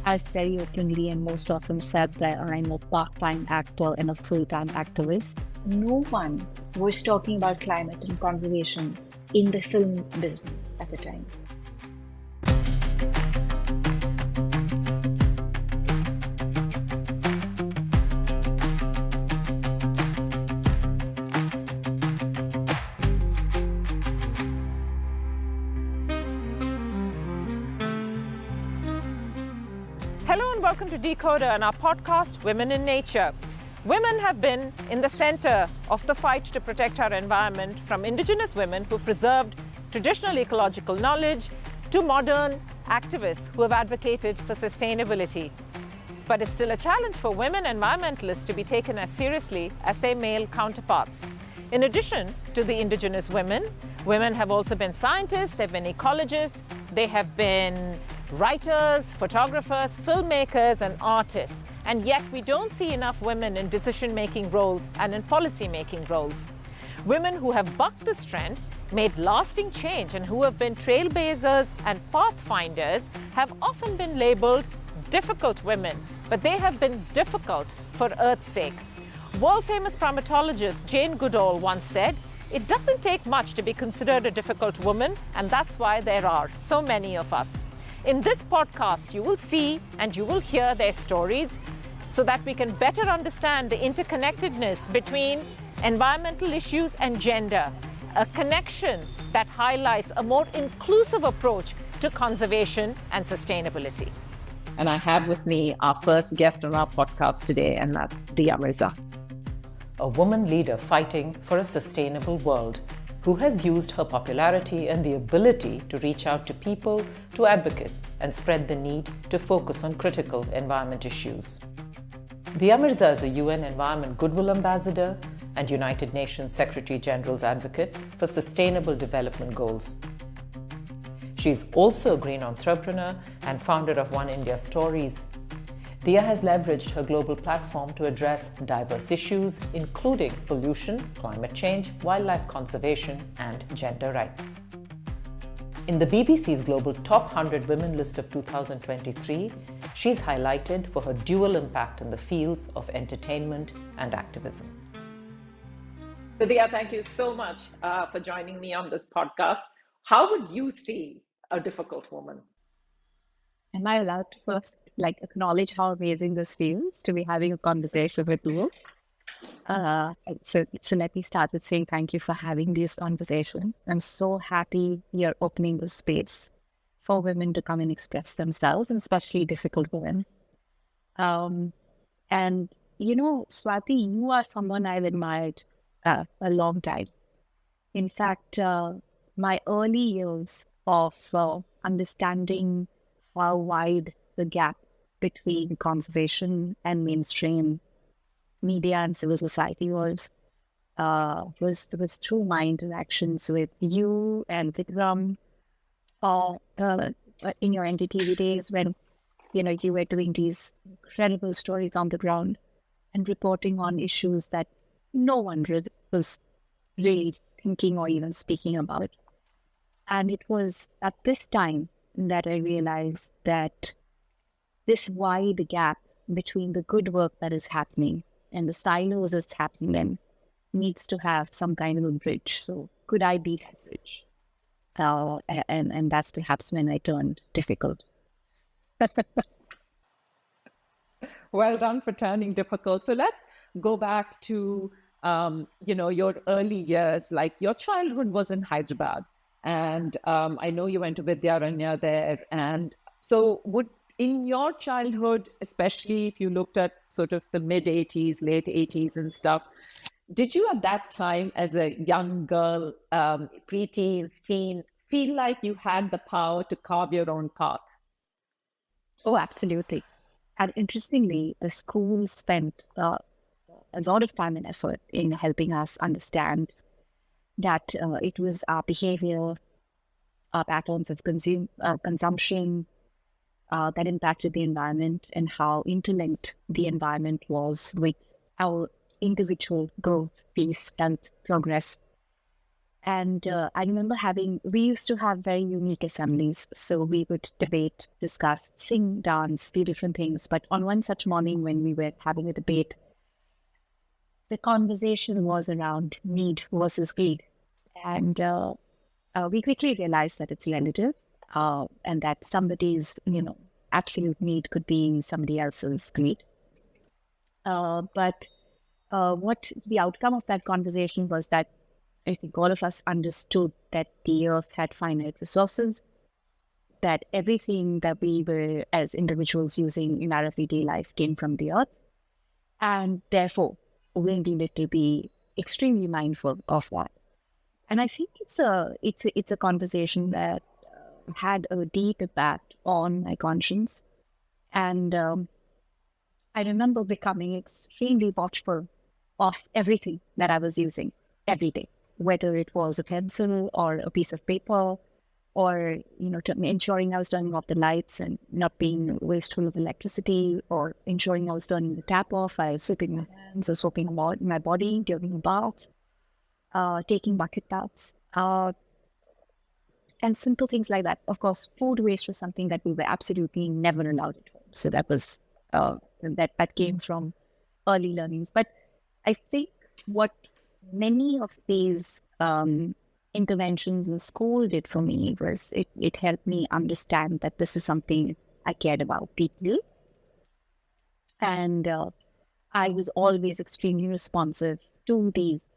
I've very openly and most often said that I'm a part-time actor and a full-time activist. No one was talking about climate and conservation in the film business at the time. Hello and welcome to DeKoder and our podcast, Women in Nature. Women have been in the center of the fight to protect our environment, from indigenous women who preserved traditional ecological knowledge to modern activists who have advocated for sustainability. But it's still a challenge for women environmentalists to be taken as seriously as their male counterparts. In addition to the indigenous women, women have also been scientists, they've been ecologists, they have been writers, photographers, filmmakers, and artists. And yet we don't see enough women in decision-making roles and in policy-making roles. Women who have bucked this trend, made lasting change, and who have been trailblazers and pathfinders have often been labeled difficult women, but they have been difficult for Earth's sake. World-famous primatologist Jane Goodall once said, "It doesn't take much to be considered a difficult woman, and that's why there are so many of us." In this podcast, you will see and you will hear their stories so that we can better understand the interconnectedness between environmental issues and gender, a connection that highlights a more inclusive approach to conservation and sustainability. And I have with me our first guest on our podcast today, and that's Dia Mirza. A woman leader fighting for a sustainable world, who has used her popularity and the ability to reach out to people to advocate and spread the need to focus on critical environment issues. Dia Mirza is a UN Environment Goodwill Ambassador and United Nations Secretary General's Advocate for Sustainable Development Goals. She's also a green entrepreneur and founder of One India Stories. Dia has leveraged her global platform to address diverse issues, including pollution, climate change, wildlife conservation, and gender rights. In the BBC's Global Top 100 Women list of 2023, she's highlighted for her dual impact in the fields of entertainment and activism. So Dia, thank you so much for joining me on this podcast. How would you see a difficult woman? Am I allowed to first acknowledge how amazing this feels to be having a conversation with you? So let me start with saying thank you for having these conversations. I'm so happy you're opening the space for women to come and express themselves, and especially difficult women. And Swati, you are someone I've admired a long time. In fact, my early years of understanding how wide the gap between conservation and mainstream media and civil society was through my interactions with you and Vikram in your NDTV days, when you were doing these incredible stories on the ground and reporting on issues that no one was really thinking or even speaking about. And it was at this time that I realized that this wide gap between the good work that is happening and the silos that's happening then needs to have some kind of a bridge. So could I be that bridge? And that's perhaps when I turned difficult. Well done for turning difficult. So let's go back to your early years. Like, your childhood was in Hyderabad, and I know you went to Vidyaranya there. And so in your childhood, especially if you looked at sort of the mid-80s, late 80s and stuff, did you at that time, as a young girl, preteen, teen, feel like you had the power to carve your own path? Oh, absolutely. And interestingly, the school spent a lot of time and effort in helping us understand that it was our behavior, our patterns of consumption that impacted the environment, and how interlinked the environment was with our individual growth, peace, health, progress. And I remember we used to have very unique assemblies. So we would debate, discuss, sing, dance, do different things. But on one such morning when we were having a debate, the conversation was around need versus greed. And we quickly realized that it's relative, and that somebody's, absolute need could be somebody else's greed. But what the outcome of that conversation was that I think all of us understood that the earth had finite resources, that everything that we were as individuals using in our everyday life came from the earth, and therefore we needed to be extremely mindful of that. And I think it's a conversation that had a deep impact on my conscience, and I remember becoming extremely watchful of everything that I was using every day, whether it was a pencil or a piece of paper, or ensuring I was turning off the lights and not being wasteful of electricity, or ensuring I was turning the tap off. I was soaping my hands or soaping my body during a bath, taking bucket baths, and simple things like that. Of course, food waste was something that we were absolutely never allowed at home. So that was that came from early learnings. But I think what many of these interventions in school did for me was it helped me understand that this is something I cared about deeply. And I was always extremely responsive to these,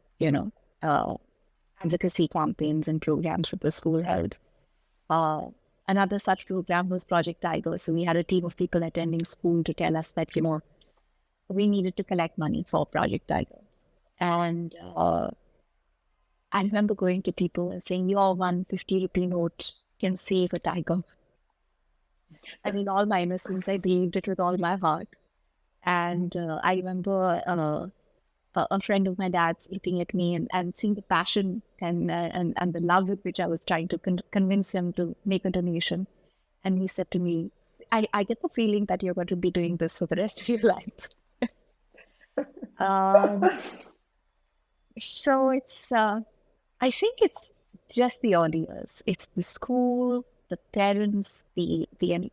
advocacy campaigns and programs that the school held. Another such program was Project Tiger. So we had a team of people attending school to tell us that, we needed to collect money for Project Tiger. And I remember going to people and saying, your 150 rupee note can save a tiger. I mean, all my innocence, I believed it with all my heart. And I remember a friend of my dad's looking at me and seeing the passion and the love with which I was trying to convince him to make a donation. And he said to me, I get the feeling that you're going to be doing this for the rest of your life. So it's, I think it's just the early years. It's the school, the parents, the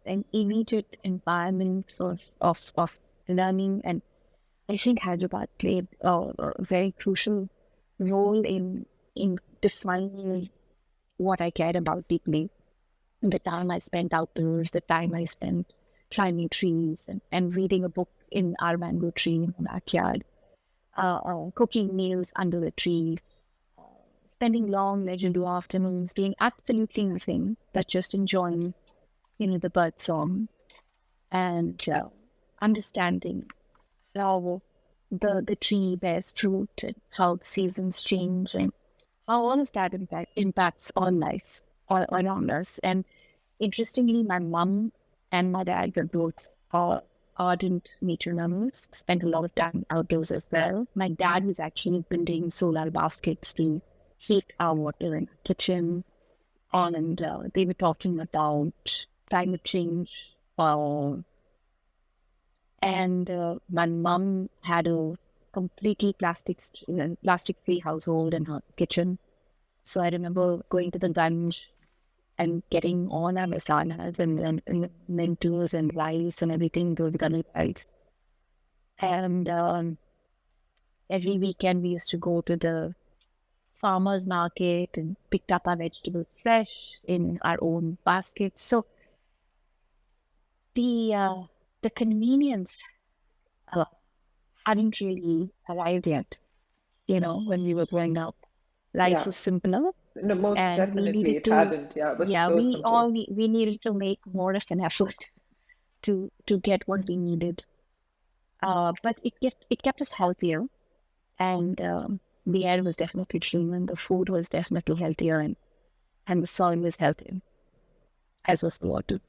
an immediate environment of learning. And I think Hyderabad played a very crucial role in defining what I cared about deeply. The time I spent outdoors, the time I spent climbing trees and reading a book in our mango tree in the backyard, cooking meals under the tree, spending long legendary afternoons doing absolutely nothing but just enjoying, the bird song, and understanding how the tree bears fruit and how the seasons change and how all of that impacts on life all around us. And interestingly, my mom and my dad were both ardent nature lovers, spent a lot of time outdoors as well. My dad was actually building solar baskets to heat our water in the kitchen, and they were talking about climate change. And my mom had a completely plastic-free household in her kitchen. So I remember going to the Ganj and getting all our masalas and lentils and rice and everything, those gully rice. And every weekend we used to go to the farmer's market and picked up our vegetables fresh in our own baskets. So the convenience hadn't really arrived yet, when we were growing up. Life was simpler. No, most And we definitely needed it to, hadn't. Yeah, it was so we simple. we needed to make more of an effort to get what we needed. But it kept us healthier, and the air was definitely cleaner, and the food was definitely healthier, and the soil was healthier, as was the water.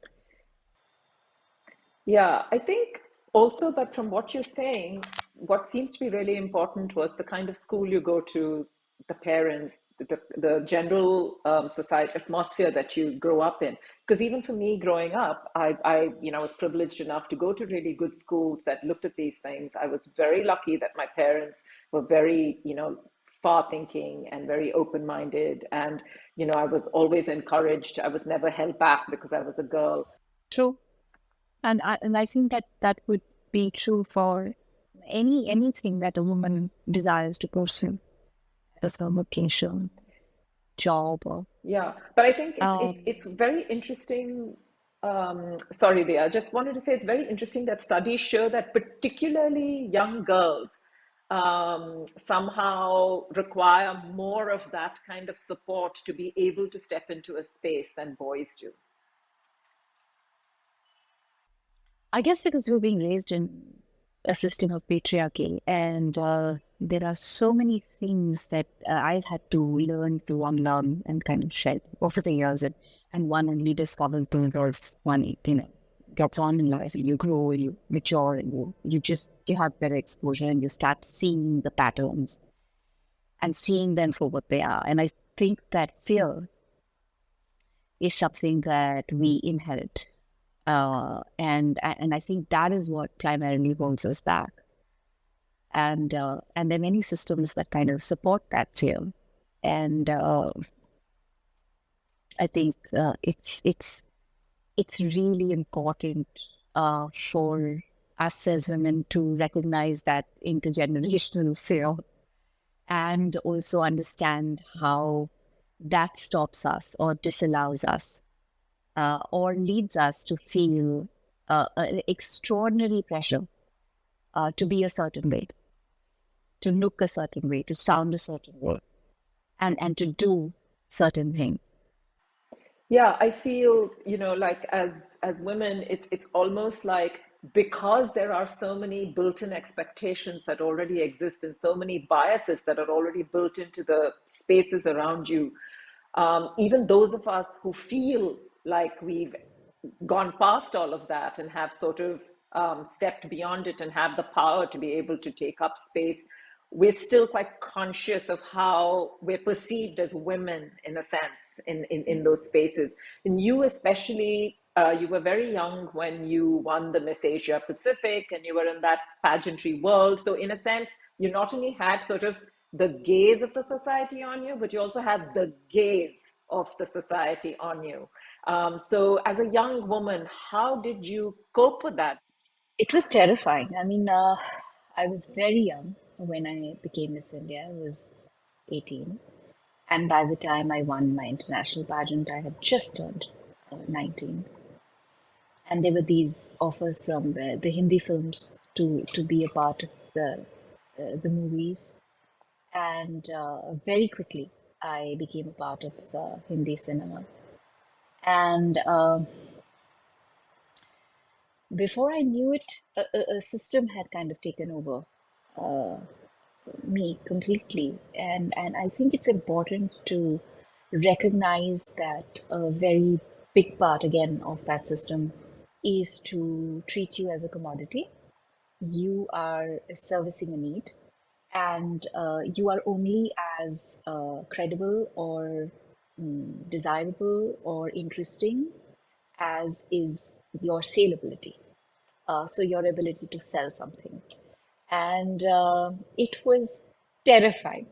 Yeah, I think also that from what you're saying, what seems to be really important was the kind of school you go to, the parents, the general society atmosphere that you grow up in. Because even for me growing up, I was privileged enough to go to really good schools that looked at these things. I was very lucky that my parents were very, far thinking and very open minded. And, I was always encouraged. I was never held back because I was a girl. True. And I think that would be true for anything that a woman desires to pursue as a vocation, job, or Yeah, but I think it's um, it's very interesting. Sorry, Dia, I just wanted to say it's very interesting that studies show that particularly young girls somehow require more of that kind of support to be able to step into a space than boys do. I guess because we're being raised in a system of patriarchy, and there are so many things that I've had to learn to unlearn and kind of shed over the years, and one only discovers those as one, gets on in life, and you grow, and you mature, and you have better exposure, and you start seeing the patterns and seeing them for what they are. And I think that fear is something that we inherit. And I think that is what primarily holds us back. And there are many systems that kind of support that fear. And I think it's really important for us as women to recognize that intergenerational fear, and also understand how that stops us or disallows us, or leads us to feel an extraordinary pressure to be a certain way, to look a certain way, to sound a certain way, and to do certain things. Yeah, I feel, like as women, it's almost like, because there are so many built-in expectations that already exist and so many biases that are already built into the spaces around you, even those of us who feel like we've gone past all of that and have sort of stepped beyond it and have the power to be able to take up space, we're still quite conscious of how we're perceived as women, in a sense, in those spaces. And you especially, you were very young when you won the Miss Asia Pacific, and you were in that pageantry world. So in a sense, you not only had sort of the gaze of the society on you, but you also had the gaze of the society on you. So as a young woman, how did you cope with that? It was terrifying. I mean, I was very young when I became Miss India. I was 18. And by the time I won my international pageant, I had just turned 19. And there were these offers from the Hindi films to be a part of the movies. And very quickly, I became a part of Hindi cinema. And before I knew it, a system had kind of taken over uh, me completely. And I think it's important to recognize that a very big part, again, of that system is to treat you as a commodity. You are servicing a need, and you are only as credible or desirable or interesting as is your saleability. So your ability to sell something. And it was terrifying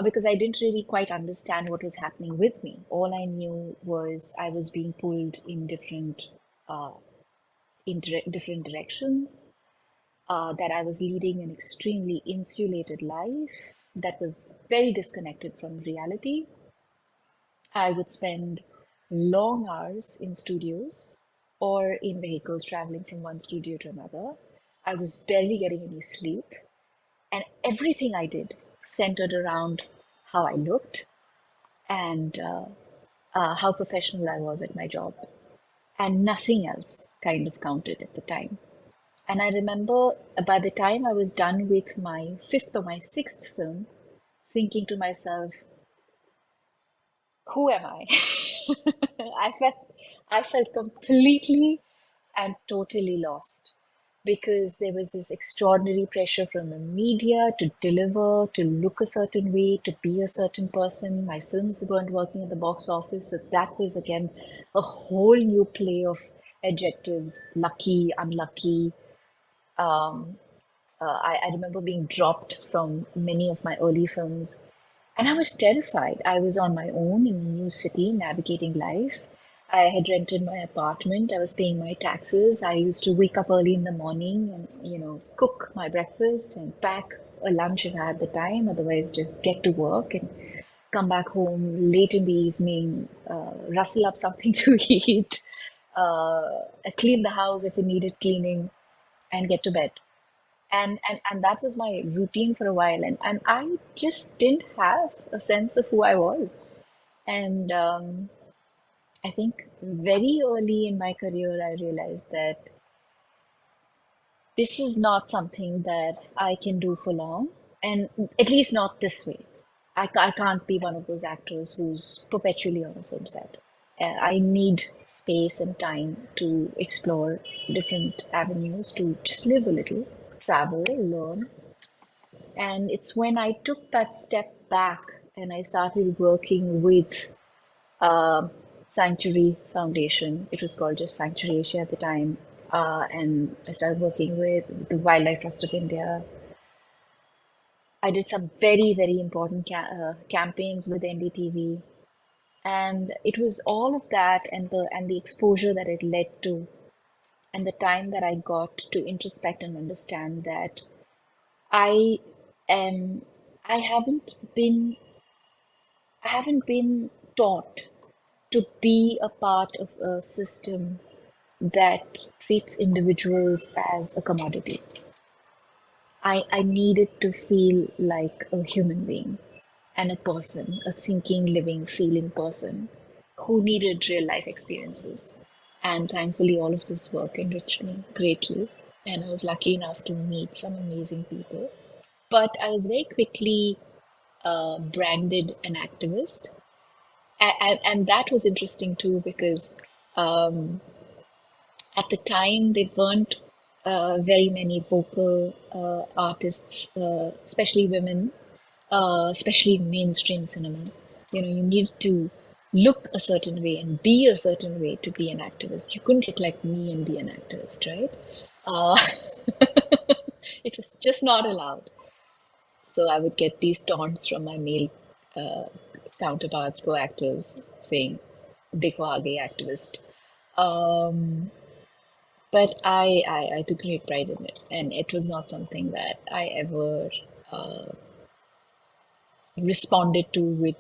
because I didn't really quite understand what was happening with me. All I knew was I was being pulled in uh, different directions, that I was leading an extremely insulated life that was very disconnected from reality. I would spend long hours in studios or in vehicles traveling from one studio to another. I was barely getting any sleep, and everything I did centered around how I looked and how professional I was at my job. And nothing else kind of counted at the time. And I remember by the time I was done with my fifth or my sixth film, thinking to myself, who am I? I felt I felt completely and totally lost because there was this extraordinary pressure from the media to deliver, to look a certain way, to be a certain person. My films weren't working at the box office, so that was again a whole new play of adjectives: lucky, unlucky, um, I remember being dropped from many of my early films, and I was terrified. I was on my own in a new city, navigating life. I had rented my apartment. I was paying my taxes. I used to wake up early in the morning and, cook my breakfast and pack a lunch if I had the time. Otherwise, just get to work and come back home late in the evening, rustle up something to eat, clean the house if it needed cleaning, and get to bed. And that was my routine for a while, and I just didn't have a sense of who I was. And I think very early in my career, I realized that this is not something that I can do for long, and at least not this way. I can't be one of those actors who's perpetually on a film set. I need space and time to explore different avenues, to just live a little, travel, learn. And it's when I took that step back and I started working with Sanctuary Foundation. It was called just Sanctuary Asia at the time. And I started working with the Wildlife Trust of India. I did some very, very important campaigns with NDTV. And it was all of that and the exposure that it led to, and the time that I got to introspect and understand that I am I haven't been taught to be a part of a system that treats individuals as a commodity. I needed to feel like a human being and a person, a thinking, living, feeling person who needed real life experiences. And thankfully, all of this work enriched me greatly. And I was lucky enough to meet some amazing people. But I was very quickly branded an activist. And that was interesting too, because at the time there weren't very many vocal artists, especially women, especially in mainstream cinema. You need to look a certain way and be a certain way to be an activist. You couldn't look like me and be an activist, right? Uh, it was just not allowed. So I would get these taunts from my male uh, counterparts, co-actors, saying, "Dekho aa gayi activist." But I took great pride in it, and it was not something that I ever responded to with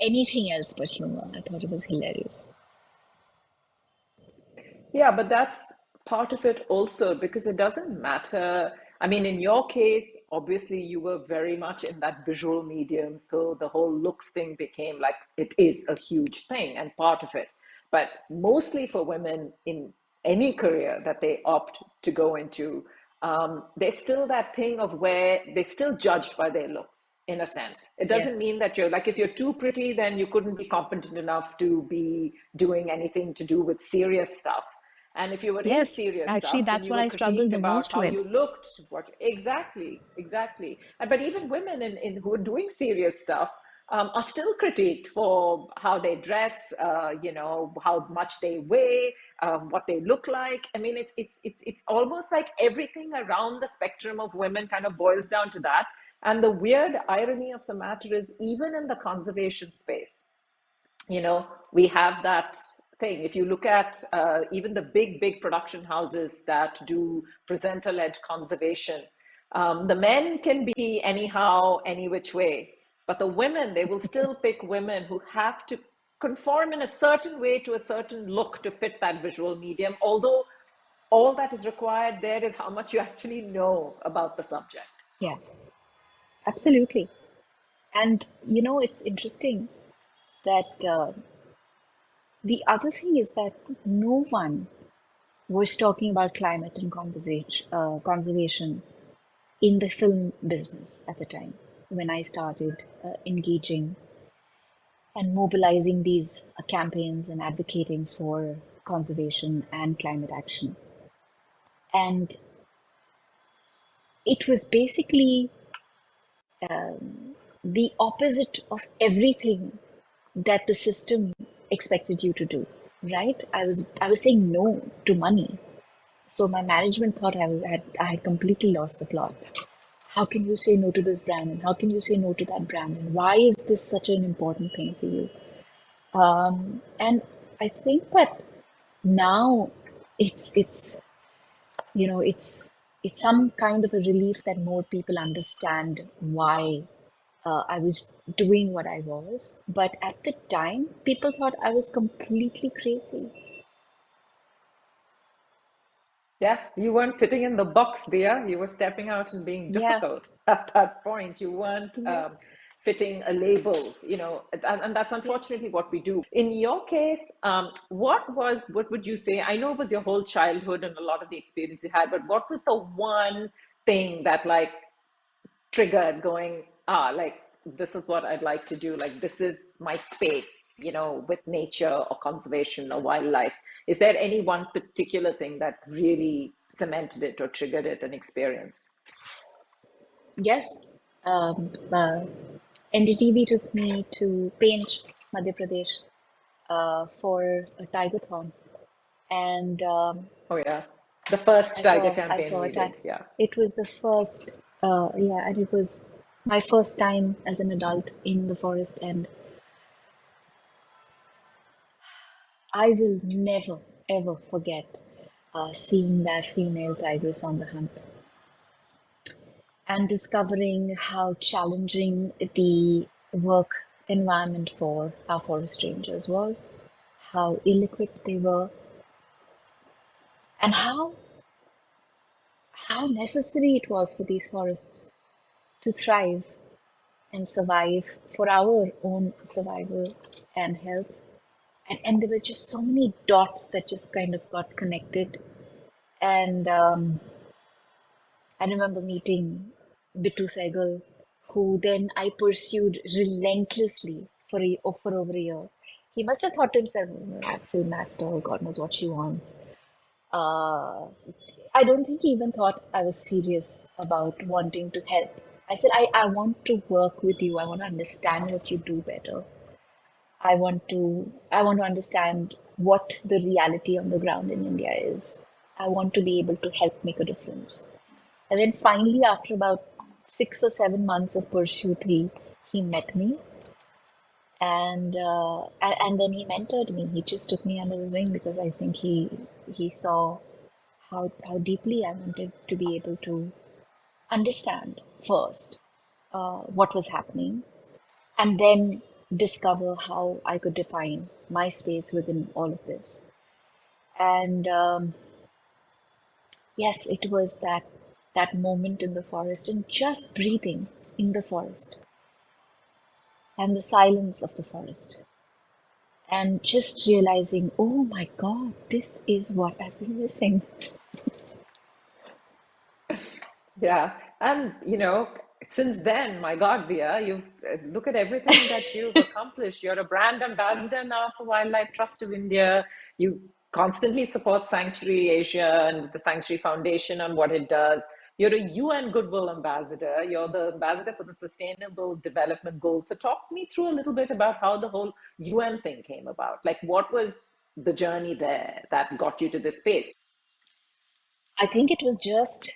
anything else but humor. I thought it was hilarious. Yeah, but that's part of it also because it doesn't matter. I mean, in your case, obviously you were very much in that visual medium. So the whole looks thing became like it is a huge thing and part of it. But mostly for women in any career that they opt to go into, there's still that thing of where they're still judged by their looks in a sense. It doesn't Yes. mean that you're like, if you're too pretty, then you couldn't be competent enough to be doing anything to do with serious stuff. And if you were in Yes, serious actually, stuff, then that's you what were I struggled critiqued the about most how with. you looked, what exactly. But even women in who are doing serious stuff are still critiqued for how they dress, how much they weigh, what they look like. I mean, it's almost like everything around the spectrum of women kind of boils down to that. And the weird irony of the matter is, even in the conservation space, we have that thing. If you look at even the big production houses that do presenter-led conservation, the men can be anyhow, any which way, but the women, they will still pick women who have to conform in a certain way to a certain look to fit that visual medium, although all that is required there is how much you actually know about the subject. Yeah, absolutely. And it's interesting that the other thing is that no one was talking about climate and conservation in the film business at the time when I started engaging and mobilizing these campaigns and advocating for conservation and climate action. And it was basically the opposite of everything that the system expected you to do, right? I was saying no to money. So my management thought I had completely lost the plot. How can you say no to this brand, and how can you say no to that brand, and why is this such an important thing for you? And I think that now it's you know it's some kind of a relief that more people understand why I was doing what I was. But at the time, people thought I was completely crazy. Yeah, you weren't fitting in the box, dear. You were stepping out and being Yeah, difficult at that point. You weren't yeah, fitting a label, and that's yeah. unfortunately what we do. In your case, what would you say? I know it was your whole childhood and a lot of the experience you had, but what was the one thing that like triggered going, like this is what I'd like to do, like this is my space, with nature or conservation or wildlife? Is there any one particular thing that really cemented it or triggered it, an experience? Yes. NDTV took me to Pench, Madhya Pradesh, for a tiger-thon, and Oh yeah, the first tiger I campaign saw we it. did. Yeah. It was the first, yeah, and it was my first time as an adult in the forest, and I will never ever forget seeing that female tigress on the hunt and discovering how challenging the work environment for our forest rangers was, how ill-equipped they were, and how necessary it was for these forests to thrive and survive for our own survival and health. And there were just so many dots that just kind of got connected. And I remember meeting Bittu Sehgal, who then I pursued relentlessly for over a year. He must have thought to himself, film actor, God knows what she wants. Uh, I don't think he even thought I was serious about wanting to help. I said, I want to work with you. I want to understand what you do better. I want to understand what the reality on the ground in India is. I want to be able to help make a difference. And then finally, after about 6 or 7 months of pursuit, he met me, and then he mentored me. He just took me under his wing because I think he saw how deeply I wanted to be able to understand first what was happening, and then discover how I could define my space within all of this. And yes, it was that moment in the forest and just breathing in the forest and the silence of the forest and just realizing, oh my God, this is what I've been missing. Yeah, and since then, my God, Dia, you've look at everything that you've accomplished. You're a brand ambassador now for Wildlife Trust of India. You constantly support Sanctuary Asia and the Sanctuary Foundation on what it does. You're a UN Goodwill Ambassador. You're the ambassador for the Sustainable Development Goals. So, talk me through a little bit about how the whole UN thing came about. Like, what was the journey there that got you to this space? I think it was just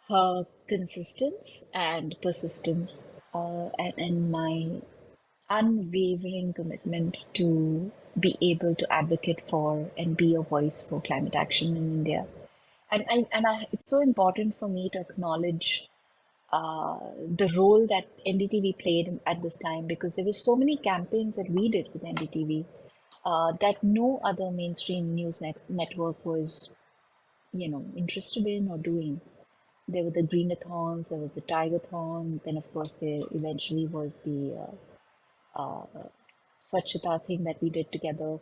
her consistence and persistence, and my unwavering commitment to be able to advocate for and be a voice for climate action in India. It's so important for me to acknowledge the role that NDTV played at this time, because there were so many campaigns that we did with NDTV that no other mainstream news network was, interested in or doing. There were the Greenathons, there was the Tigerthon, then of course there eventually was the Swachhata thing that we did together.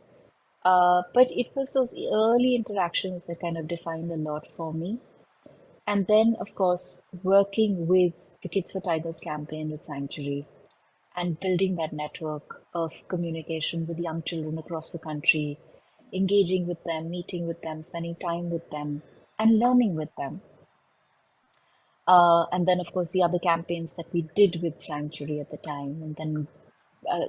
But it was those early interactions that kind of defined a lot for me. And then, of course, working with the Kids for Tigers campaign with Sanctuary and building that network of communication with young children across the country, engaging with them, meeting with them, spending time with them, and learning with them. And then, of course, the other campaigns that we did with Sanctuary at the time. And then,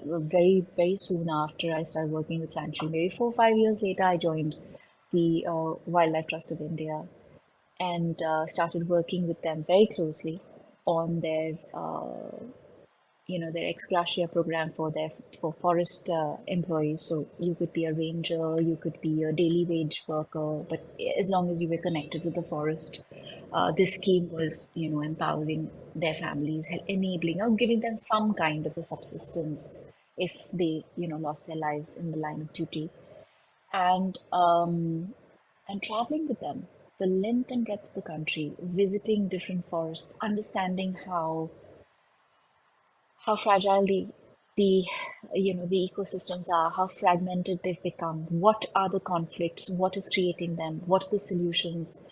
very, very soon after I started working with Sanctuary, maybe 4 or 5 years later, I joined the Wildlife Trust of India. and started working with them very closely on their their ex gratia program for forest employees. So you could be a ranger, you could be a daily wage worker, but as long as you were connected with the forest, this scheme was empowering their families, enabling or giving them some kind of a subsistence if they lost their lives in the line of duty. And traveling with them the length and breadth of the country, visiting different forests, understanding how fragile the the ecosystems are, how fragmented they've become, what are the conflicts, what is creating them, what are the solutions.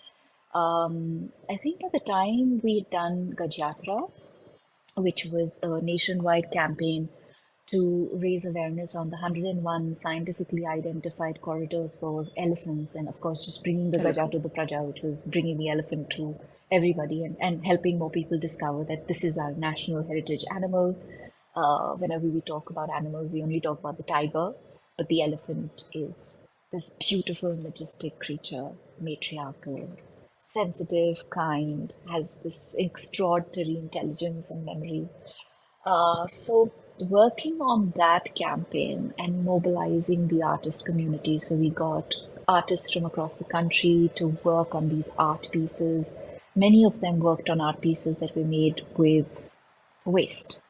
I think at the time we'd done Gajyatra, which was a nationwide campaign to raise awareness on the 101 scientifically identified corridors for elephants, and of course, just bringing the Gaja to the Praja, which was bringing the elephant to everybody and helping more people discover that this is our national heritage animal. Whenever we talk about animals, we only talk about the tiger, but the elephant is this beautiful, majestic creature, matriarchal, sensitive, kind, has this extraordinary intelligence and memory. So working on that campaign and mobilizing the artist community. So we got artists from across the country to work on these art pieces. Many of them worked on art pieces that were made with waste.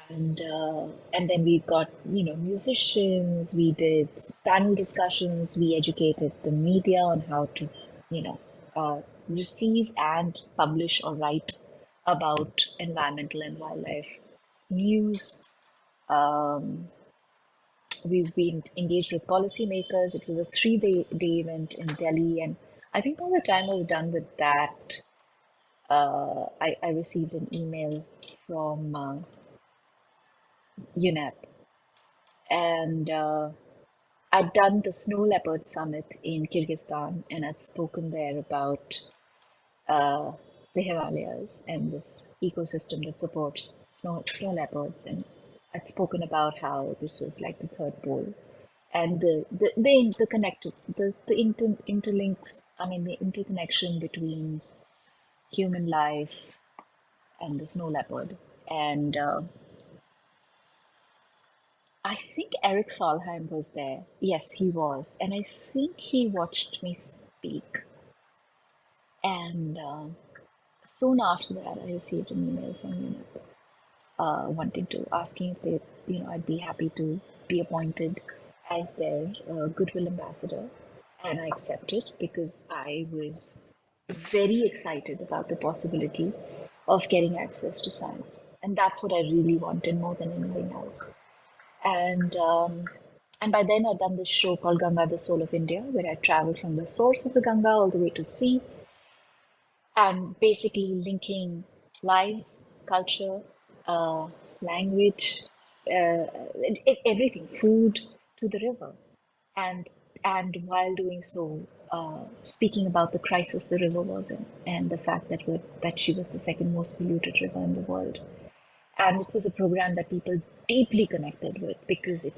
And then we got musicians. We did panel discussions. We educated the media on how to receive and publish or write about environmental and wildlife news. Um, we've been engaged with policymakers. It was a 3-day event in Delhi, and I think by the time I was done with that, I received an email from UNEP, and I'd done the Snow Leopard Summit in Kyrgyzstan, and I'd spoken there about uh, the Himalayas and this ecosystem that supports snow leopards, and I'd spoken about how this was like the third pole, and the connected interlinks. I mean, the interconnection between human life and the snow leopard, and I think Eric Solheim was there. Yes, he was, and I think he watched me speak. And soon after that, I received an email from UNEP wanting to asking if they, I'd be happy to be appointed as their Goodwill Ambassador, and I accepted because I was very excited about the possibility of getting access to science, and that's what I really wanted more than anything else. And and by then I'd done this show called Ganga, the Soul of India, where I traveled from the source of the Ganga all the way to sea, and basically linking lives, culture, language, everything, food to the river, and while doing so, speaking about the crisis the river was in, and the fact that she was the second most polluted river in the world. And it was a program that people deeply connected with because it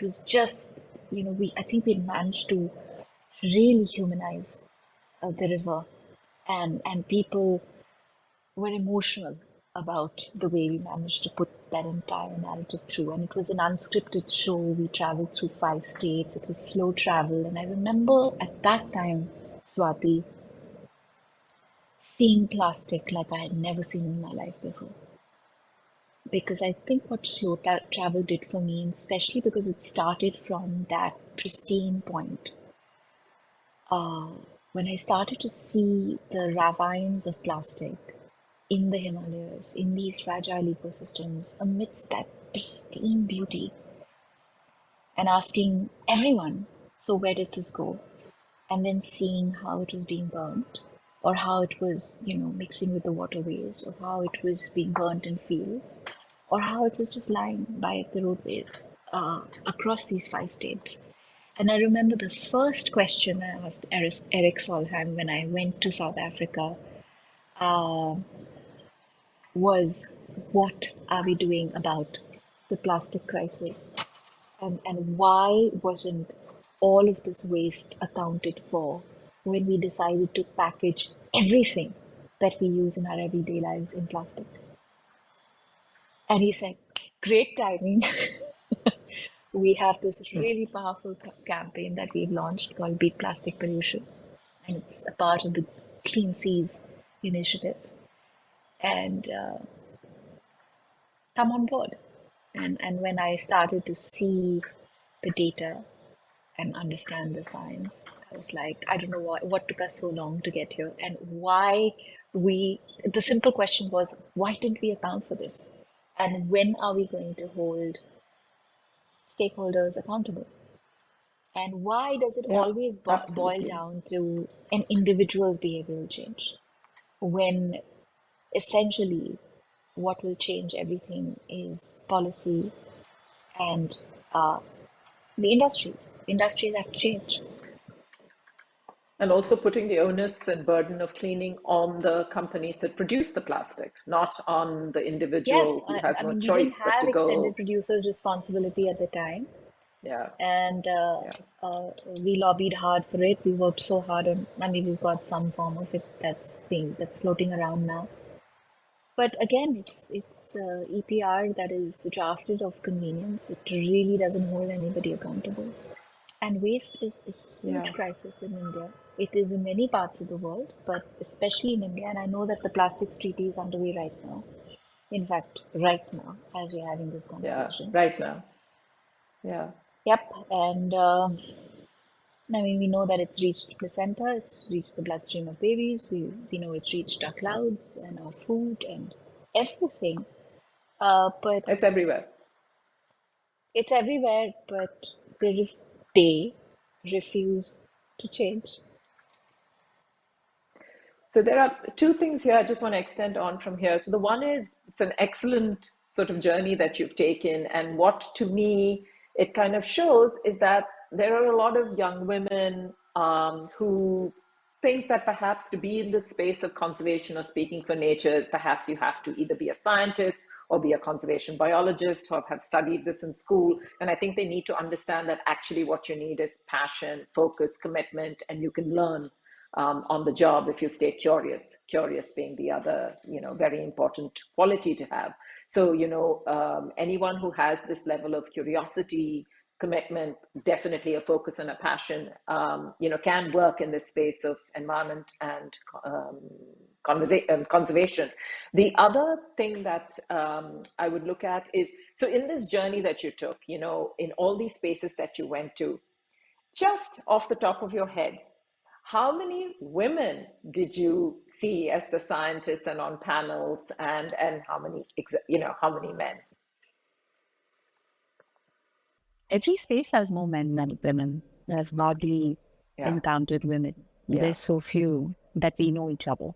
was just we I think we managed to really humanize the river, and people were emotional about the way we managed to put that entire narrative through. And it was an unscripted show. We traveled through 5 states. It was slow travel, and I remember at that time, Swati, seeing plastic like I had never seen in my life before. Because I think what slow travel did for me, and especially because it started from that pristine point, when I started to see the ravines of plastic in the Himalayas, in these fragile ecosystems, amidst that pristine beauty, and asking everyone, so where does this go? And then seeing how it was being burnt, or how it was, mixing with the waterways, or how it was being burnt in fields, or how it was just lying by the roadways across these 5 states. And I remember the first question I asked Eric Solheim when I went to South Africa uh, was, what are we doing about the plastic crisis? And why wasn't all of this waste accounted for when we decided to package everything that we use in our everyday lives in plastic. And he said, great timing. We have this really powerful campaign that we've launched called Beat Plastic Pollution. And it's a part of the Clean Seas initiative. And come on board. And when I started to see the data and understand the science, I was like, I don't know what took us so long to get here, and why the simple question was, why didn't we account for this? And when are we going to hold stakeholders accountable? And why does it always boil down to an individual's behavioral change, when essentially what will change everything is policy and the industries. Industries have to change. And also putting the onus and burden of cleaning on the companies that produce the plastic, not on the individual who has no choice but to go. We didn't have extended producers' responsibility at the time. Yeah. And we lobbied hard for it. We worked so hard on, we've got some form of it that's floating around now. But again, it's EPR that is drafted of convenience. It really doesn't hold anybody accountable. And waste is a huge crisis in India. It is in many parts of the world, but especially in India. And I know that the plastics treaty is underway right now. In fact, right now, as we're having this conversation. Yeah, right now. Yeah. Yep. And we know that it's reached placenta, it's reached the bloodstream of babies. We know it's reached our clouds and our food and everything. But it's everywhere. It's everywhere, but they refuse to change. So there are two things here I just want to extend on from here. So the one is, it's an excellent sort of journey that you've taken. And what to me it kind of shows is that there are a lot of young women who think that perhaps to be in the space of conservation or speaking for nature, perhaps you have to either be a scientist or be a conservation biologist or have studied this in school. And I think they need to understand that actually what you need is passion, focus, commitment, and you can learn on the job if you stay curious, curious being the other, very important quality to have. So, anyone who has this level of curiosity, commitment, definitely a focus and a passion, can work in this space of environment and conservation. The other thing that I would look at is, so in this journey that you took, in all these spaces that you went to, just off the top of your head, how many women did you see as the scientists and on panels, and how many men? Every space has more men than women. I've hardly encountered women. There's so few that we know each other,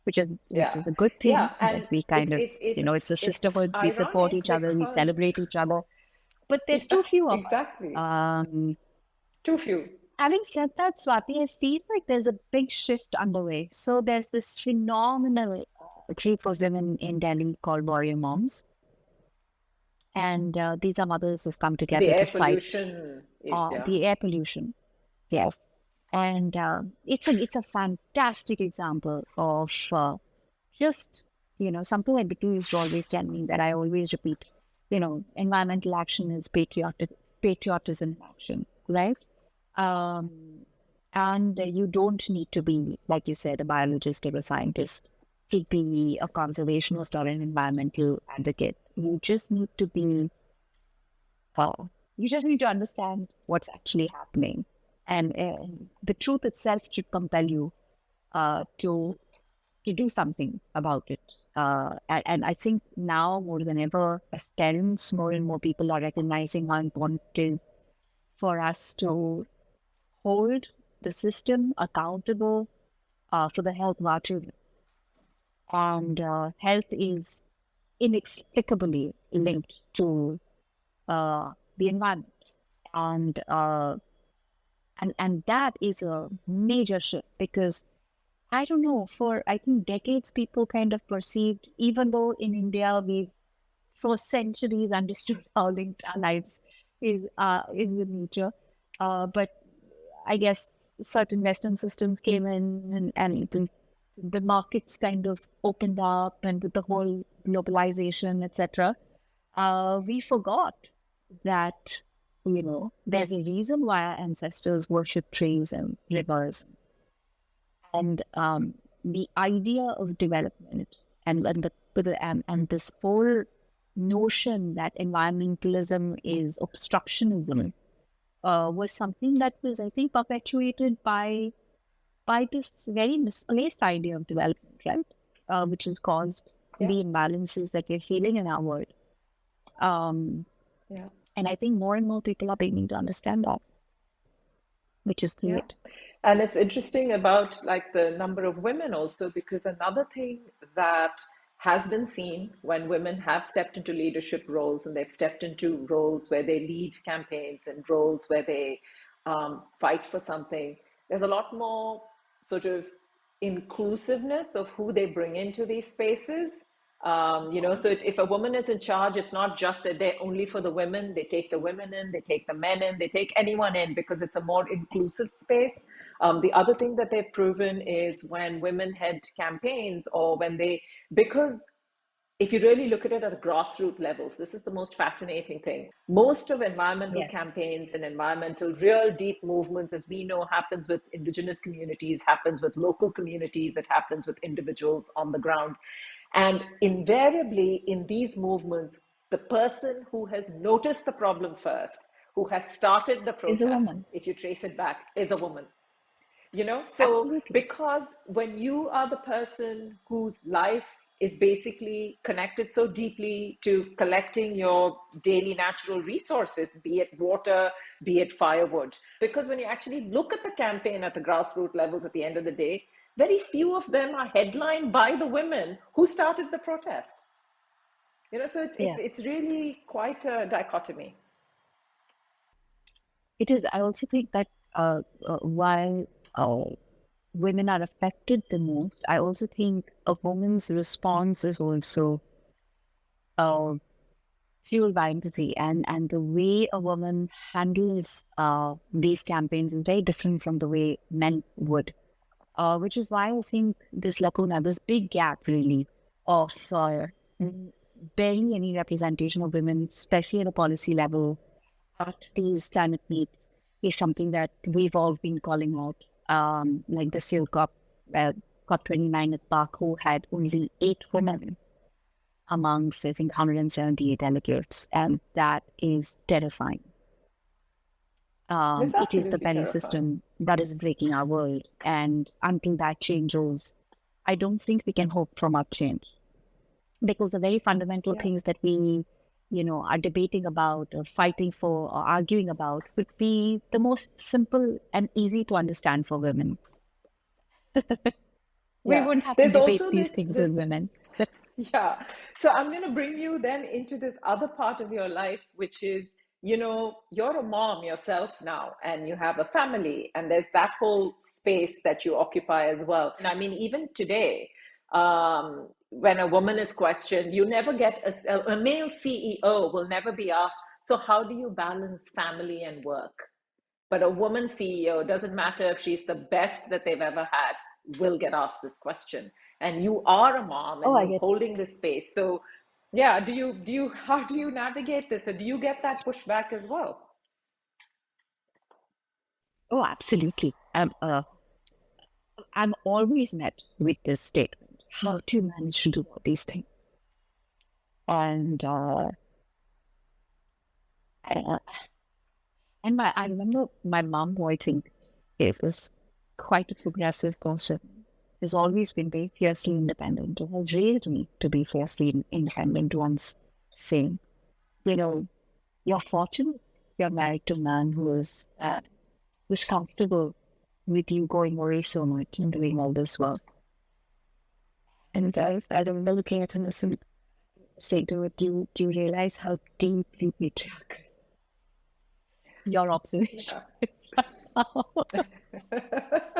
which is a good thing. That we kind of, it's a sisterhood. We support each other. We celebrate each other. But there's too few of us. Too few. Having said that, Swati, I feel like there's a big shift underway. So there's this phenomenal group of women in Delhi called Warrior Moms. And these are mothers who've come together to fight the air pollution. Yes. And it's a fantastic example of just, something that Bitu used to always tell me, that I always repeat, environmental action is patriotism in action, right? And you don't need to be, like you said, a biologist or a scientist to be a conservationist or an environmental advocate. You just need to be, you just need to understand what's actually happening. And the truth itself should compel you to do something about it. And I think now more than ever, as parents, more and more people are recognizing how important it is for us to hold the system accountable for the health of our children. And health is inexplicably linked to the environment. And that is a major shift, because I don't know, I think decades people kind of perceived, even though in India we've for centuries understood how linked our lives is with nature, but I guess certain Western systems came in and the markets kind of opened up, and with the whole globalization, etc., we forgot that, there's a reason why our ancestors worship trees and rivers. And the idea of development and this whole notion that environmentalism is obstructionism was something that was, I think, perpetuated by this very misplaced idea of development, right? Which has caused the imbalances that we're feeling in our world. And I think more and more people are beginning to understand that, which is great. And it's interesting about like the number of women also, because another thing that has been seen when women have stepped into leadership roles, and they've stepped into roles where they lead campaigns and roles where they fight for something, there's a lot more sort of inclusiveness of who they bring into these spaces. So if a woman is in charge, it's not just that they're only for the women. They take the women in, they take the men in, they take anyone in, because it's a more inclusive space. The other thing that they've proven is when women head campaigns, or because if you really look at it at grassroots levels, this is the most fascinating thing. Most of environmental campaigns and environmental real deep movements, as we know, happens with indigenous communities, happens with local communities, it happens with individuals on the ground. And invariably in these movements, the person who has noticed the problem first, who has started the protest, is a woman. If you trace it back, is a woman. So Absolutely. Because when you are the person whose life is basically connected so deeply to collecting your daily natural resources, be it water, be it firewood, because when you actually look at the campaign at the grassroots levels at the end of the day, very few of them are headlined by the women who started the protest. So it's really quite a dichotomy. It is. I also think that while women are affected the most, I also think a woman's response is also fueled by empathy, and the way a woman handles these campaigns is very different from the way men would. Which is why I think this lacuna, this big gap really of barely any representation of women, especially at a policy level, at these climate meets, is something that we've all been calling out. Like this year COP29 at Baku had only 8 women amongst, I think, 178 delegates, and that is terrifying. It is the value system that is breaking our world, and until that changes, I don't think we can hope for much change, because the very fundamental things that we are debating about or fighting for or arguing about would be the most simple and easy to understand for women. We wouldn't have to debate these things with women. So I'm going to bring you then into this other part of your life, which is, you're a mom yourself now, and you have a family, and there's that whole space that you occupy as well. And I mean, even today, when a woman is questioned, you never get a male CEO will never be asked, so how do you balance family and work? But a woman CEO, doesn't matter if she's the best that they've ever had, will get asked this question. And you are a mom, and you're holding this space. So how do you navigate this? Or do you get that pushback as well? Oh, absolutely. I'm always met with this statement: how do you manage to do all these things? And I remember my mom, who I think it was quite a progressive person, has always been very fiercely independent. It has raised me to be fiercely independent, once saying, you're fortunate you're married to a man who is comfortable with you going away so much and doing all this work. And I remember looking at him and saying to her, do you realize how deeply patriarchal your observation is right now?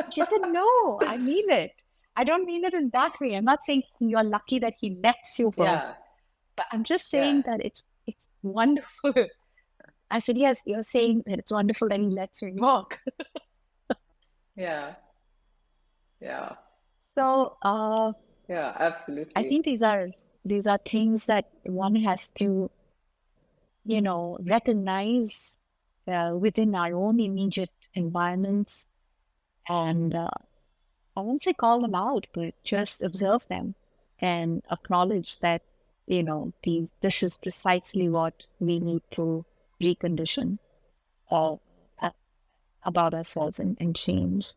She said, no, I mean it. I don't mean it in that way. I'm not saying you're lucky that he lets you work, but I'm just saying that it's wonderful. I said, yes, you're saying that it's wonderful that he lets you work. Yeah. Yeah. So Yeah, I absolutely. think these are things that one has to, recognize within our own immediate environments, and I won't say call them out, but just observe them and acknowledge that, this is precisely what we need to recondition uh, uh, about ourselves and change.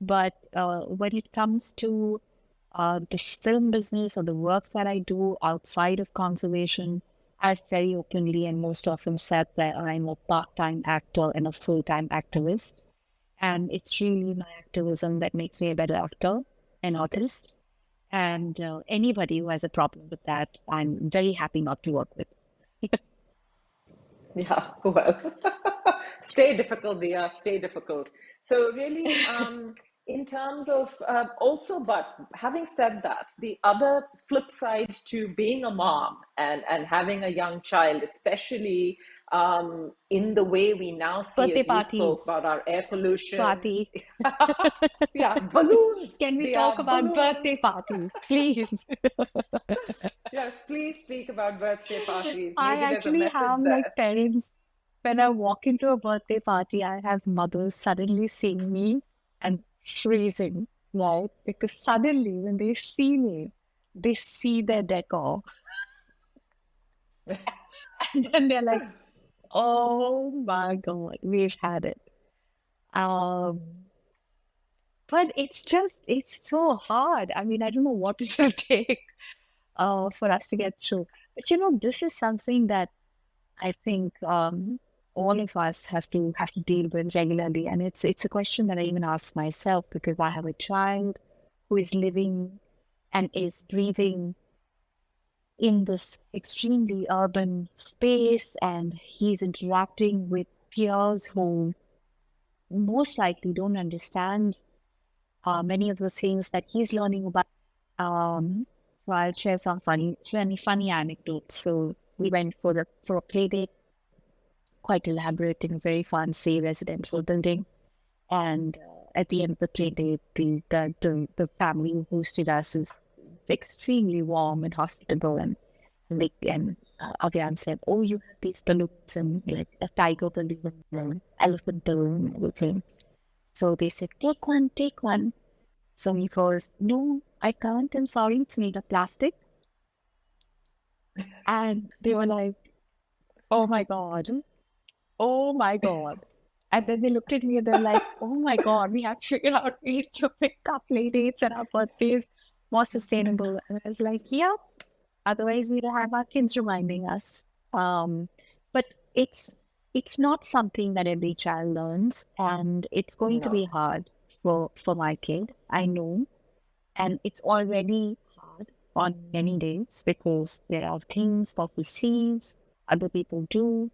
But when it comes to the film business or the work that I do outside of conservation, I've very openly and most often said that I'm a part-time actor and a full-time activist. And it's really my activism that makes me a better actor and artist. And anybody who has a problem with that, I'm very happy not to work with. Yeah, well, stay difficult, Dia, stay difficult. So really, in terms of also, but having said that, the other flip side to being a mom and having a young child, especially in the way we now see, Birthday as you spoke parties, about our air pollution. Swati. Yeah, balloons. Can we They talk are about birthday balloons. parties, please? Yes, please speak about birthday parties. I Maybe there's a actually message have there. parents. When I walk into a birthday party, I have mothers suddenly seeing me and freezing, right? Because suddenly when they see me, they see their decor. And then they're like, oh my God, we've had it. Um, but it's so hard. I mean, I don't know what it will take for us to get through. But this is something that I think all of us have to deal with regularly, and it's a question that I even ask myself because I have a child who is living and is breathing in this extremely urban space, and he's interacting with peers who most likely don't understand many of the things that he's learning about. So I'll share some funny anecdotes. So we went for a play date, quite elaborate in a very fancy residential building. And at the end of the play date, the family who hosted us was extremely warm and hospitable. And Avian said, "Oh, you have these balloons and like a tiger balloon, and elephant balloon, and everything." So they said, "Take one, take one." So he goes, "No, I can't. I'm sorry. It's made of plastic." And they were like, "Oh my God. Oh my God." And then they looked at me and they're like, "Oh my God, we have to figure out ways to pick up play dates and our birthdays more sustainable." And I was like, "Yep. Otherwise, we don't have our kids reminding us." But it's not something that every child learns, and it's going to No. be hard for my kid. I know, and it's already hard on many days because there are things that he sees other people do.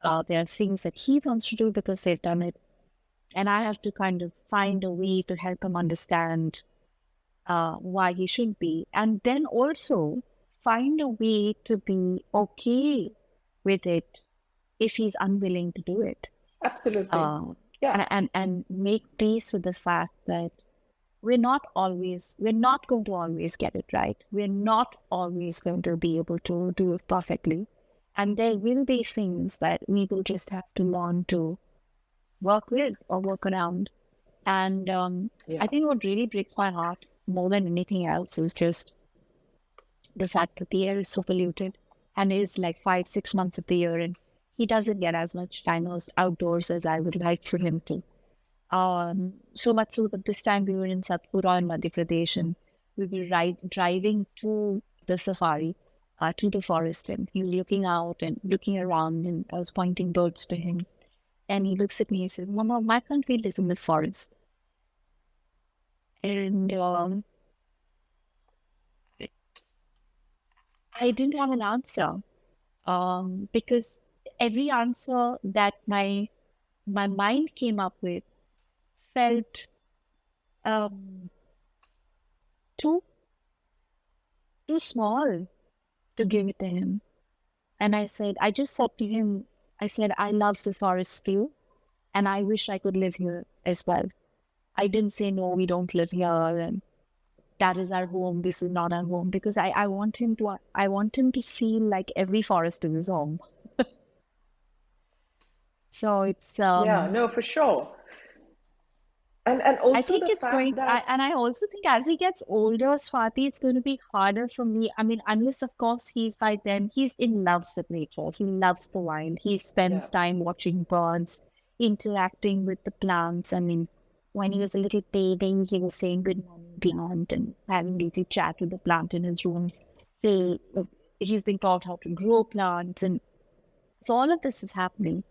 There are things that he wants to do because they've done it. And I have to kind of find a way to help him understand why he should be. And then also find a way to be okay with it if he's unwilling to do it. Absolutely. Uh, Yeah. and make peace with the fact that we're not going to always get it right. We're not always going to be able to do it perfectly. And there will be things that we will just have to learn to work with or work around. And Yeah. I think what really breaks my heart more than anything else is just the fact that the air is so polluted and is like 5-6 months of the year, and he doesn't get as much time outdoors as I would like for him to. So much so that this time we were in Satpura in Madhya Pradesh, and we were driving to the safari, to the forest, and he was looking out and looking around, and I was pointing birds to him. And he looks at me and says, "Mama, why can't we live in the forest?" And I didn't have an answer because every answer that my mind came up with felt too small to give it to him. And I just said to him, I said, "I love the forest too, and I wish I could live here as well." I didn't say, no, we don't live here, and that is our home, this is not our home, because I want him to, feel like every forest is his home. So it's, Yeah, no, for sure. And I also think the it's fact going, that, and I also think as he gets older, Swati, it's going to be harder for me. I mean, unless, of course, by then, he's in love with nature. He loves the wild. He yeah, spends time watching birds, interacting with the plants. I mean, when he was a little baby, he was saying good morning, plant, and having a little chat with the plant in his room. So he's been taught how to grow plants. And so all of this is happening.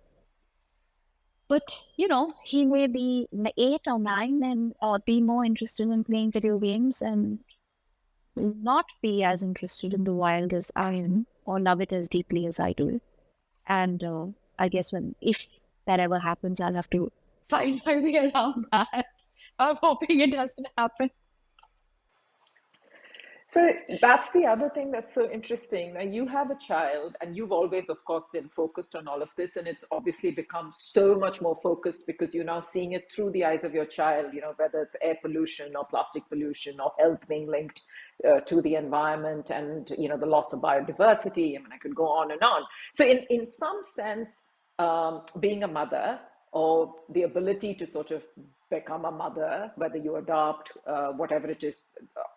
But, he may be 8 or 9 and be more interested in playing video games and not be as interested in the wild as I am or love it as deeply as I do. And I guess if that ever happens, I'll have to find my way around that. I'm hoping it doesn't happen. so that's the other thing that's so interesting. Now, you have a child, and you've always, of course, been focused on all of this, and it's obviously become so much more focused because you're now seeing it through the eyes of your child, whether it's air pollution or plastic pollution or health being linked to the environment and, the loss of biodiversity. I mean, I could go on and on. So in some sense, being a mother or the ability to sort of become a mother, whether you adopt, whatever it is,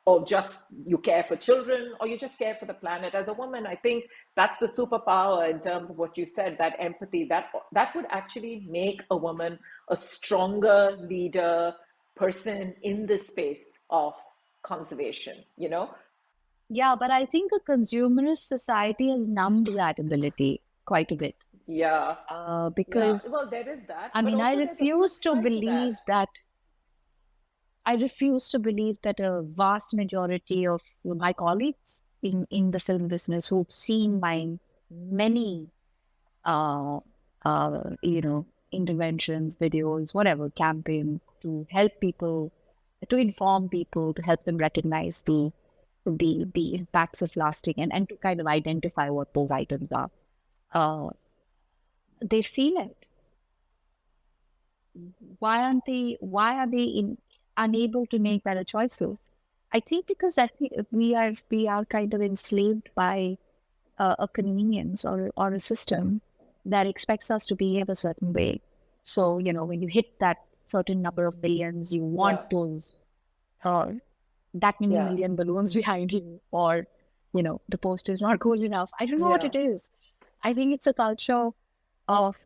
or just you care for children, or you just care for the planet. As a woman, I think that's the superpower in terms of what you said, that empathy, that would actually make a woman a stronger leader person in this space of conservation, Yeah, but I think a consumerist society has numbed that ability quite a bit. Yeah. Because Well, there is that. I But mean, I also there's a flip refuse to side to that. believe that. I refuse to believe that a vast majority of my colleagues in the film business who've seen my many, uh, interventions, videos, whatever, campaigns to help people, to inform people, to help them recognize the impacts of plastic and to kind of identify what those items are. They've seen it. Why are they unable to make better choices? I think because I think we are kind of enslaved by a convenience or a system that expects us to behave a certain way. So, when you hit that certain number of millions, you want those that many Yeah. million balloons behind you, or the post is not cool enough. I don't know what Yeah. it is. I think it's a culture of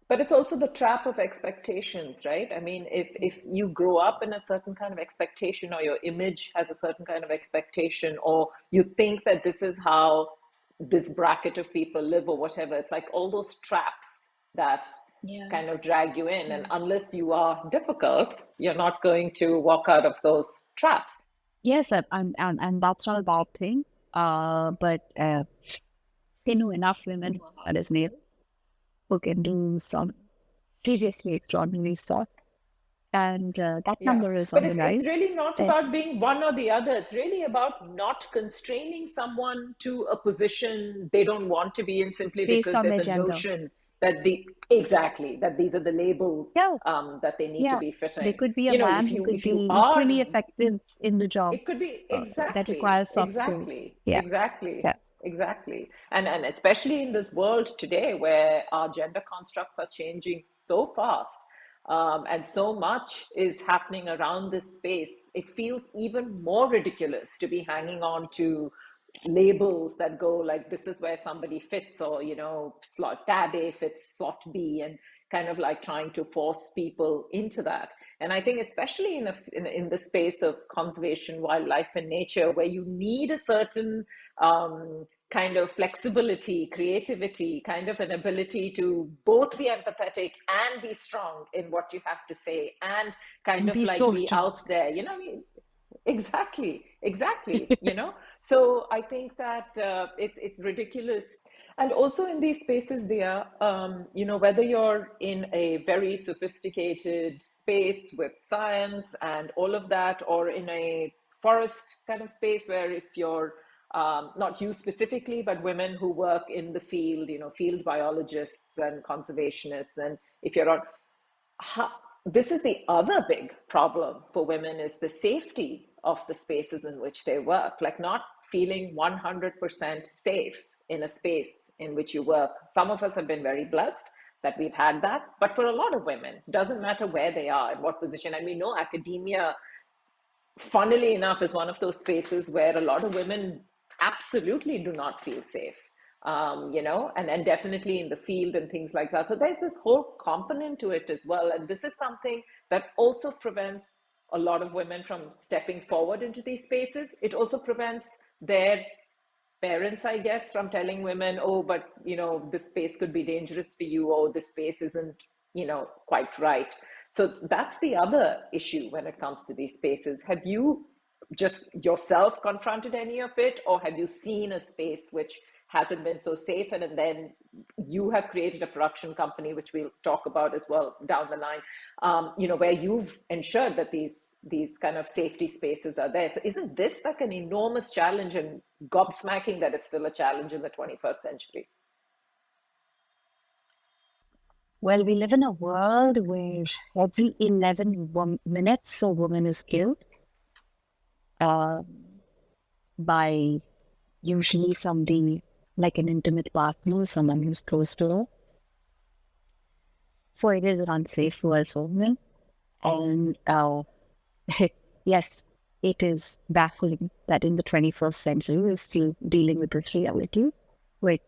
But it's also the trap of expectations, right? I mean, if you grow up in a certain kind of expectation, or your image has a certain kind of expectation, or you think that this is how this bracket of people live or whatever, it's like all those traps that kind of drag you in. And unless you are difficult, you're not going to walk out of those traps. yes, and that's not a bad thing. But enough women who are hard as nails who can do some seriously extraordinary stuff, and that Yeah, number is but on the it's rise. really not about being one or the other. It's really about not constraining someone to a position they don't want to be in simply Based because on there's their a gender. notion that that these are the labels Yeah, that they need to yeah. be They fitting. could be a man If who you could if you be equally are, effective in the job it could be that exactly, requires soft skills. exactly, Yeah, exactly, yeah. exactly. And especially in this world today where our gender constructs are changing so fast, and so much is happening around this space, it feels even more ridiculous to be hanging on to labels that go like this is where somebody fits, or slot tab A fits slot B, and kind of like trying to force people into that. And I think especially in the space of conservation, wildlife, and nature, where you need a certain kind of flexibility, creativity, kind of an ability to both be empathetic and be strong in what you have to say, and kind And of be like so be strong. out there, exactly. So I think that it's ridiculous. And also in these spaces, there, whether you're in a very sophisticated space with science and all of that, or in a forest kind of space where if you're not you specifically, but women who work in the field, field biologists and conservationists, and if you're on, this is the other big problem for women, is the safety of the spaces in which they work, like not feeling 100% safe in a space in which you work. Some of us have been very blessed that we've had that, but for a lot of women, doesn't matter where they are, in what position. And we know academia, funnily enough, is one of those spaces where a lot of women absolutely do not feel safe. And then definitely in the field and things like that. So there's this whole component to it as well. And this is something that also prevents a lot of women from stepping forward into these spaces. It also prevents their parents, I guess, from telling women, oh, but, this space could be dangerous for you, or this space isn't, quite right. So that's the other issue when it comes to these spaces. Have you just yourself confronted any of it, or have you seen a space which hasn't been so safe, and then you have created a production company, which we'll talk about as well down the line, where you've ensured that these kind of safety spaces are there? So isn't this like an enormous challenge, and gobsmacking that it's still a challenge in the 21st century? Well, we live in a world where every 11 minutes a woman is killed by usually somebody like an intimate partner, someone who's close to her. So it is an unsafe world for women. And yes, it is baffling that in the 21st century, we're still dealing with this reality where,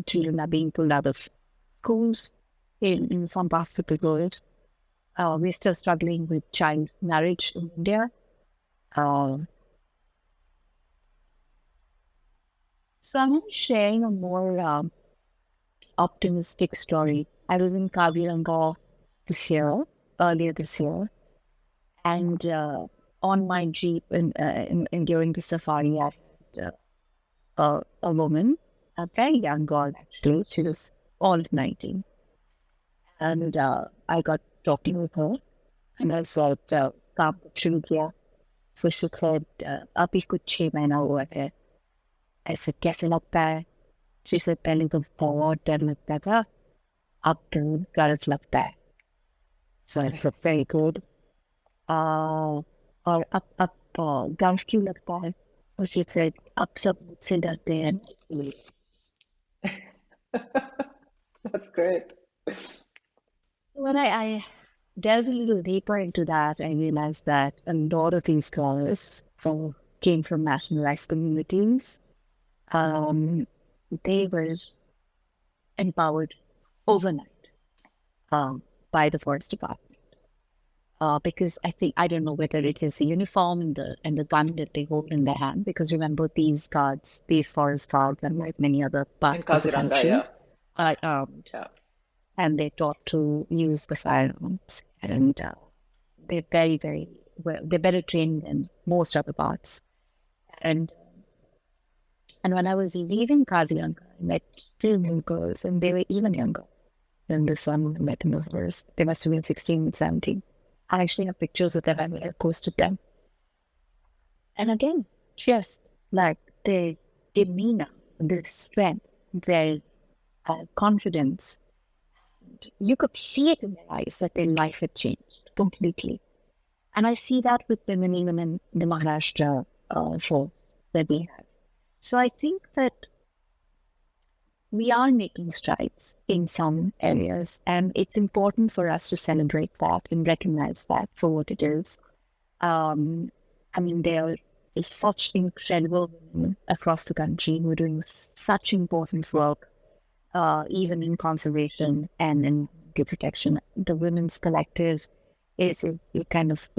children are being pulled out of schools in some parts of the world. We're still struggling with child marriage in India. So I'm sharing a more optimistic story. I was in Kaziranga earlier this year, and on my Jeep and during the safari, I had a woman, a very young girl actually. She was all of 19. And I got talking with her, and I said, "Kaam shuru kiya." So she said, "Abhi kuch 6 mahina hua hai." I said, "कैसे लगता है?" She said, "पहले तो बहुत डर लगता था, अब तो गर्व लगता है." So I said, "Very good." और अब गर्व क्यों लगता है? So she said, "अब सब मुझसे डरते हैं इसलिए." That's great. So when I delved a little deeper into that, I realized that a lot of these scholars came from marginalized communities. They were empowered overnight by the forest department. Because I don't know whether it is the uniform and the gun that they hold in their hand, because remember these forest guards, and like many other parts of the country, are armed. Yeah. And they're taught to use the firearms, and they're very, very well. They're better trained than most other parts. And when I was leaving Kaziranga, I met 2 new girls, and they were even younger than the son I met in the forest. They must have been 16 and 17. I actually have pictures with them, and I posted them. And again, just like their demeanor, their strength, their confidence, you could see it in their eyes that their life had changed completely. And I see that with women even in the Maharashtra force that we have. So I think that we are making strides in some areas, and it's important for us to celebrate that and recognize that for what it is. There is such incredible women across the country who are doing such important work. Even in conservation and in protection. The women's collective is kind of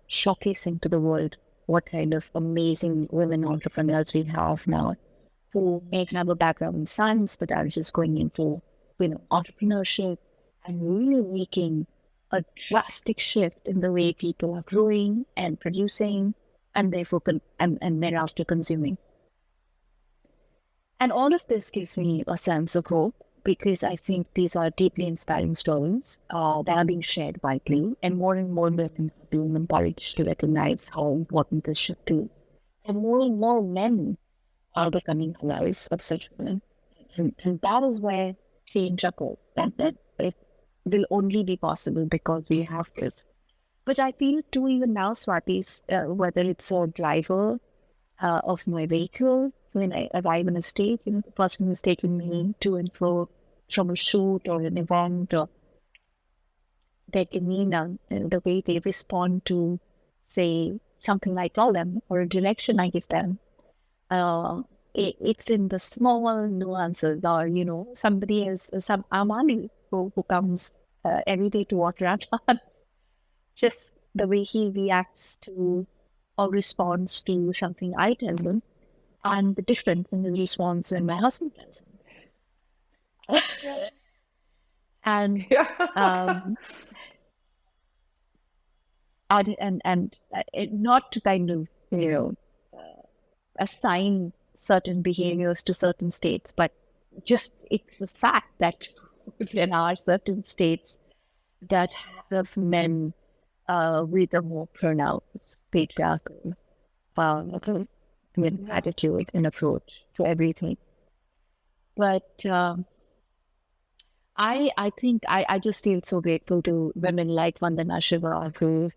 showcasing to the world what kind of amazing women entrepreneurs we have now, who may have a background in science but are just going into entrepreneurship and really making a drastic shift in the way people are growing and producing, and therefore and thereafter consuming. And all of this gives me a sense of hope, because I think these are deeply inspiring stories that are being shared widely, and more women are being encouraged to recognize how important this shift is. And more men are becoming allies of such women. And that is where change occurs. That it will only be possible because we have this But I feel too, even now, Swati, whether it's a driver of my vehicle, when I arrive in a state, the person who's taking me to and fro from a shoot or an event, or their demeanor, the way they respond to, say, something I tell them or a direction I give them, it's in the small nuances, or somebody is some Amani who comes every day to water our plants. Just the way he reacts to or responds to something I tell him, and the difference in his response when my husband tells him. And not to kind of assign certain behaviors to certain states, but just it's a fact that there are certain states that have men with a more pronounced patriarchal attitude and approach to everything. But I think I just feel so grateful to women like Vandana Shiva who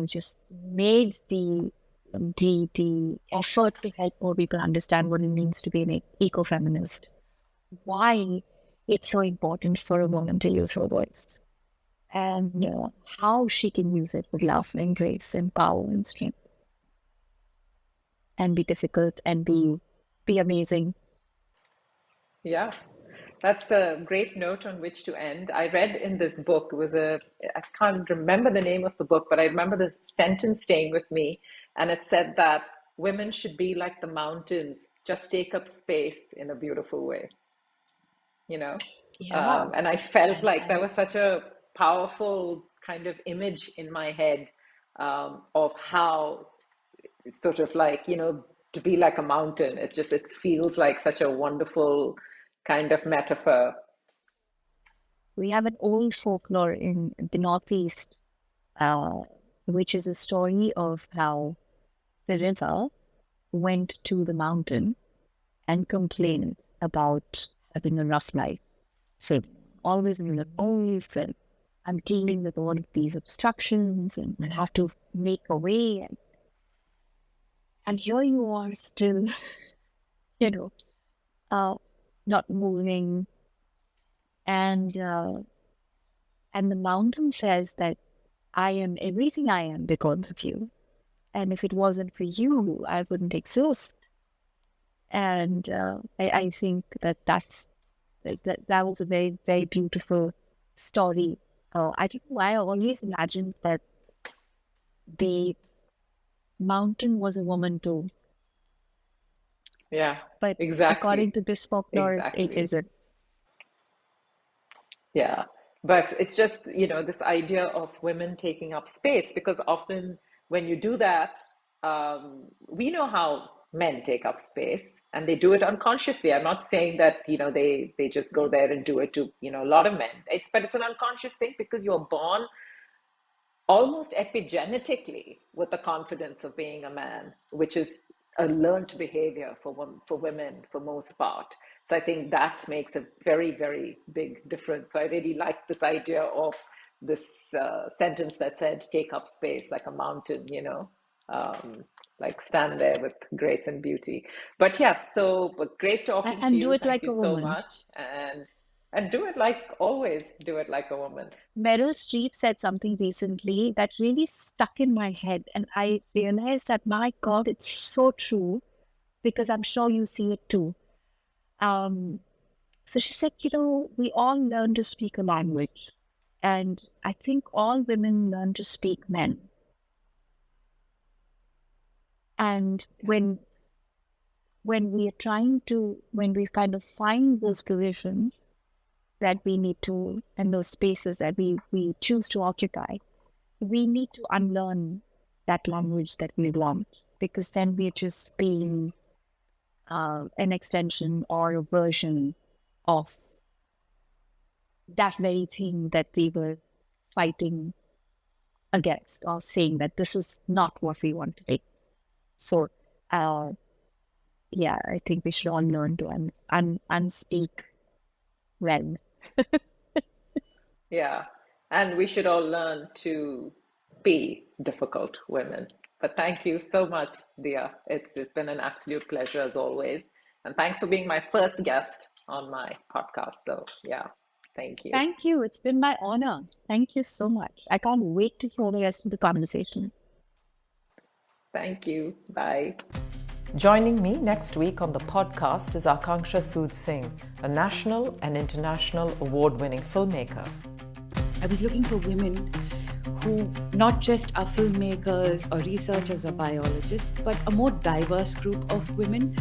just made the effort to help more people understand what it means to be an eco-feminist, why it's so important for a woman to use her voice, and how she can use it with love and grace and power and strength, and be difficult and be amazing. Yeah, that's a great note on which to end. I read in this book, I can't remember the name of the book, but I remember this sentence staying with me. And it said that women should be like the mountains, just take up space in a beautiful way. Yeah. And I felt like that was such a powerful kind of image in my head of how it's sort of like, to be like a mountain. It feels like such a wonderful kind of metaphor. We have an old folklore in the Northeast, which is a story of how the river went to the mountain and complained about having a rough life. So always in the life, and I'm dealing with all of these obstructions, and I have to make a way. And here you are still, not moving. And the mountain says that I am everything I am because of you. And if it wasn't for you, I wouldn't exist. And I think that was a very, very beautiful story. I don't know why I always imagined that the mountain was a woman too. Yeah, but exactly. According to this folklore, it isn't. Yeah, but it's just, this idea of women taking up space, because often when you do that, we know how men take up space and they do it unconsciously. I'm not saying that, they just go there and do it to, a lot of men. But it's an unconscious thing because you're born almost epigenetically with the confidence of being a man, which is a learned behavior for women for most part. So I think that makes a very, very big difference. So I really like this idea of this sentence that said, take up space like a mountain, like stand there with grace and beauty. But yes, but great talking to you. Do it Thank like you a so woman. much. And do it like always, do it like a woman. Meryl Streep said something recently that really stuck in my head. And I realized that, my God, it's so true, because I'm sure you see it too. So she said, we all learn to speak a language. And I think all women learn to speak men. And when we kind of find those positions that we need to, and those spaces that we choose to occupy, we need to unlearn that language that we want, because then we're just being an extension or a version of that very thing that we were fighting against, or saying that this is not what we want to be. So, I think we should all learn to unspeak well. Yeah. And we should all learn to be difficult women. But thank you so much, Dia. It's been an absolute pleasure as always. And thanks for being my first guest on my podcast. So, yeah, thank you. Thank you. It's been my honor. Thank you so much. I can't wait to hear the rest of the conversation. Thank you. Bye. Joining me next week on the podcast is Akanksha Sood Singh, a national and international award-winning filmmaker. I was looking for women who not just are filmmakers or researchers or biologists, but a more diverse group of women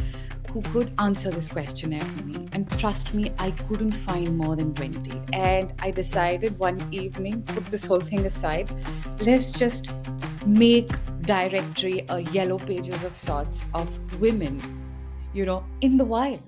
who could answer this questionnaire for me. And trust me, I couldn't find more than 20. And I decided one evening, put this whole thing aside, let's just make directory or yellow pages of sorts of women, in the wild.